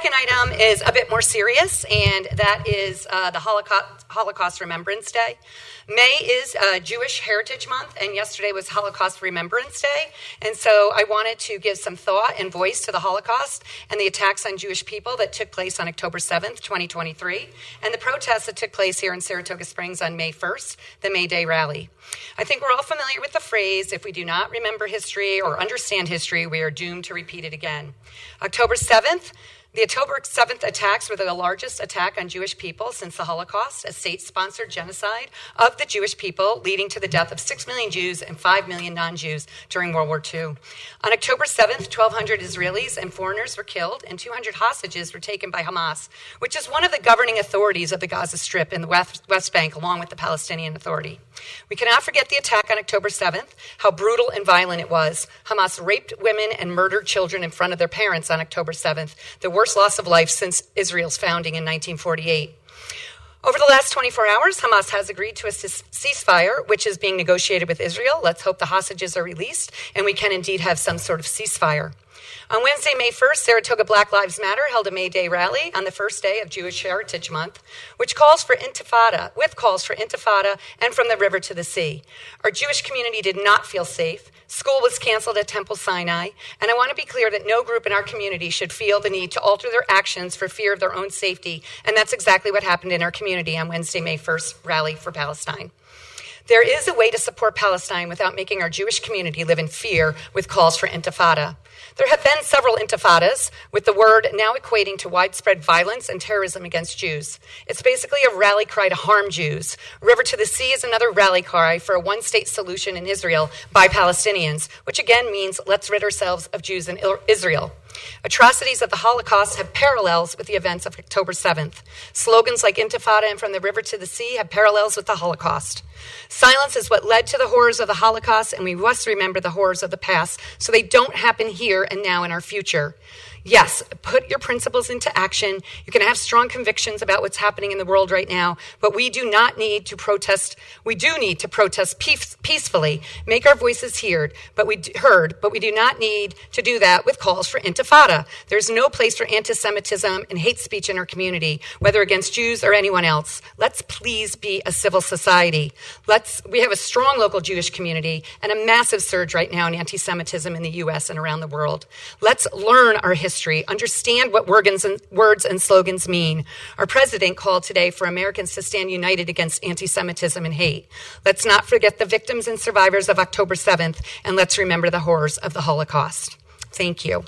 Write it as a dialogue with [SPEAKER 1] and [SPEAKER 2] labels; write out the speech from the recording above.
[SPEAKER 1] second item is a bit more serious, and that is the Holocaust Remembrance Day. May is Jewish Heritage Month, and yesterday was Holocaust Remembrance Day. And so I wanted to give some thought and voice to the Holocaust and the attacks on Jewish people that took place on October 7th, 2023, and the protests that took place here in Saratoga Springs on May 1st, the May Day rally. I think we're all familiar with the phrase, if we do not remember history or understand history, we are doomed to repeat it again. The October 7th attacks were the largest attack on Jewish people since the Holocaust, a state-sponsored genocide of the Jewish people, leading to the death of 6 million Jews and 5 million non-Jews during World War II. On October 7th, 1,200 Israelis and foreigners were killed, and 200 hostages were taken by Hamas, which is one of the governing authorities of the Gaza Strip in the West Bank, along with the Palestinian Authority. We cannot forget the attack on October 7th, how brutal and violent it was. Hamas raped women and murdered children in front of their parents on October 7th, the worst loss of life since Israel's founding in 1948. Over the last 24 hours, Hamas has agreed to a ceasefire, which is being negotiated with Israel. Let's hope the hostages are released and we can indeed have some sort of ceasefire. On Wednesday, May 1st, Saratoga Black Lives Matter held a May Day rally on the first day of Jewish Heritage Month, with calls for intifada and from the river to the sea. Our Jewish community did not feel safe. School was canceled at Temple Sinai, and I want to be clear that no group in our community should feel the need to alter their actions for fear of their own safety, and that's exactly what happened in our community on Wednesday, May 1st, Rally for Palestine. There is a way to support Palestine without making our Jewish community live in fear with calls for intifada. There have been several intifadas, with the word now equating to widespread violence and terrorism against Jews. It's basically a rally cry to harm Jews. River to the Sea is another rally cry for a one-state solution in Israel by Palestinians, which again means let's rid ourselves of Jews in Israel. Atrocities of the Holocaust have parallels with the events of October 7th. Slogans like Intifada and From the River to the Sea have parallels with the Holocaust. Silence is what led to the horrors of the Holocaust, and we must remember the horrors of the past so they don't happen here and now in our future. Yes, put your principles into action. You can have strong convictions about what's happening in the world right now, but we do not need to protest. We do need to protest peacefully, make our voices heard, but we do not need to do that with calls for intifada. There's no place for anti-Semitism and hate speech in our community, whether against Jews or anyone else. Let's please be a civil society. We have a strong local Jewish community and a massive surge right now in anti-Semitism in the U.S. and around the world. Let's learn our history, understand what words and slogans mean. Our president called today for Americans to stand united against anti-Semitism and hate. Let's not forget the victims and survivors of October 7th, and let's remember the horrors of the Holocaust. Thank you.